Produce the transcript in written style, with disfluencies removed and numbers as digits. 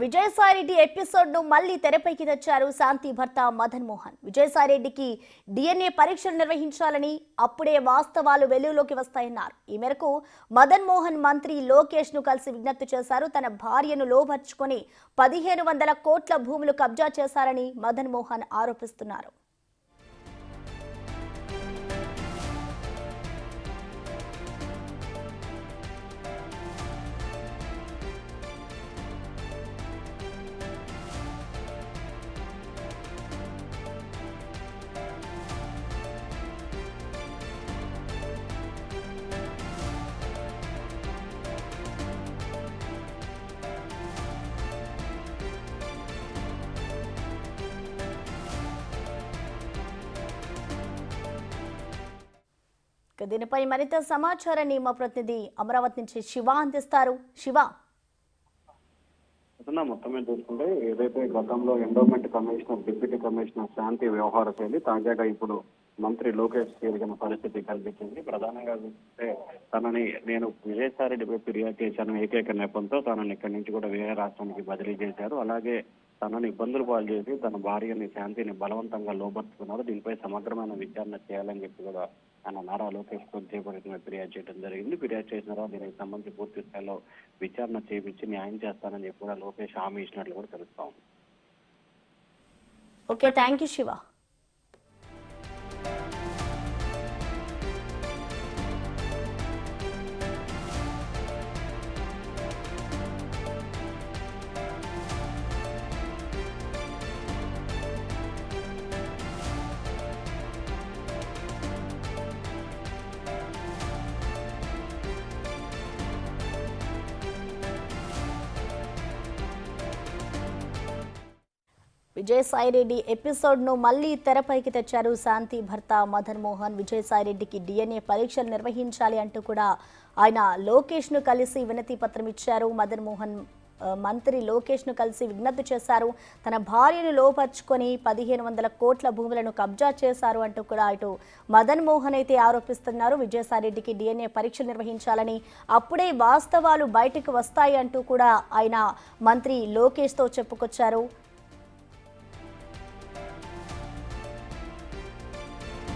Vijayasai Reddy episode ను మళ్లీ తెరపైకి తెచ్చారు శాంతి భర్త మదన్ మోహన్. విజయసాయిరెడ్డికి డిఎన్ఏ పరీక్షలు నిర్వహించాలని, అప్పుడే వాస్తవాలు వెలుగులోకి వస్తాయన్నారు. ఈ మేరకు మదన్ మోహన్ మంత్రి లోకేష్ ను కలిసి విజ్ఞప్తి చేశారు. తన భార్యను లోబర్చుకొని 1500 కోట్ల భూములు కబ్జా చేశారని మదన్ మోహన్ ఆరోపిస్తున్నారు. దీనిపై మరింత సమాచారాన్ని మా ప్రతినిధి అమరావతి నుంచి శివ అందిస్తారు. శివ, మొత్తం మీద చూసుకుంటే ఏదైతే గతంలో ఎండోమెంట్ కమిషనర్, డిప్యూటీ కమిషనర్ శాంతి వ్యవహార శైలి తాజాగా ఇప్పుడు మంత్రి లోకేష్ ఎదిగిన పరిస్థితి కల్పించింది. ప్రధానంగా చూస్తే తనని నేను విజయసాయిరెడ్డిపై ఫిర్యాదు చేశాను ఏకైక నెపంతో తనని ఇక్కడి నుంచి కూడా వేరే రాష్ట్రానికి బదిలీ చేశారు. అలాగే తనని ఇబ్బందులు పాలు చేసి తన భార్యని శాంతిని బలవంతంగా లోబర్చుకున్నారు. దీనిపై సమగ్రమైన విచారణ చేయాలని చెప్పి కూడా ఆయన నారా లోకేష్ చేపట్టిన ఫిర్యాదు చేయడం జరిగింది. ఫిర్యాదు చేసిన తర్వాత దీనికి సంబంధించి పూర్తి స్థాయిలో విచారణ చేపించి న్యాయం చేస్తానని చెప్పి కూడా లోకేష్ హామీ ఇచ్చినట్లు కూడా తెలుస్తా ఉంది. Okay, thank you Shiva. Vijayasai Reddy episode ను మళ్లీ తెరపైకి తెచ్చారు శాంతి భర్త మదన్ మోహన్. విజయసాయిరెడ్డికి డిఎన్ఏ పరీక్షలు నిర్వహించాలి అంటూ కూడా ఆయన లోకేష్ ను కలిసి వినతి పత్రం ఇచ్చారు. మదన్ మోహన్ మంత్రి లోకేష్ ను కలిసి విజ్ఞప్తి చేశారు. తన భార్యను లోపర్చుకొని 1500 కోట్ల భూములను కబ్జా చేశారు అంటూ కూడా ఇటు మదన్ మోహన్ అయితే ఆరోపిస్తున్నారు. విజయసాయిరెడ్డికి డిఎన్ఏ పరీక్షలు నిర్వహించాలని, అప్పుడే వాస్తవాలు బయటకు వస్తాయి అంటూ కూడా ఆయన మంత్రి లోకేష్ తో చెప్పుకొచ్చారు.